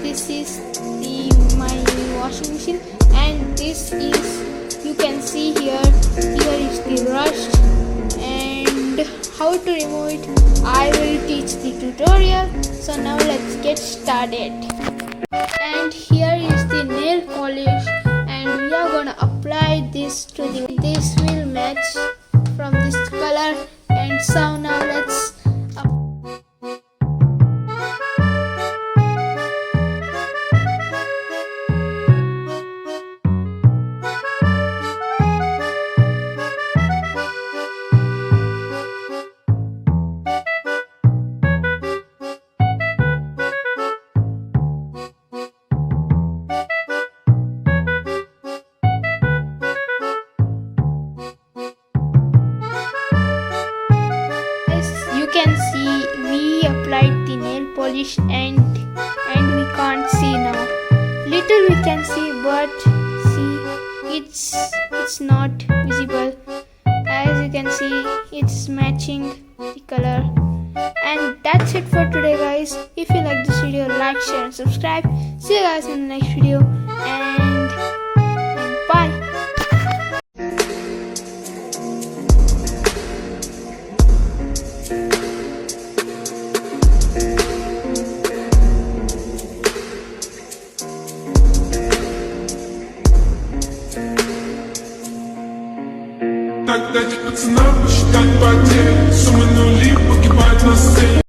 this is my washing machine, and this is, you can see here is the rust, and how to remove it I will teach the tutorial. So now let's get started. And here is the nail polish, and we are gonna apply this to this will match from this color. And so now let's can see we applied the nail polish, and we can't see now. Little we can see, but see it's not visible. As you can see, it's matching the color. And that's it for today, guys. If you like this video, like, share and subscribe. See you guys in the next video, and bye. Так дать пацанам посчитать потери. Суммы нули погибают на сцене.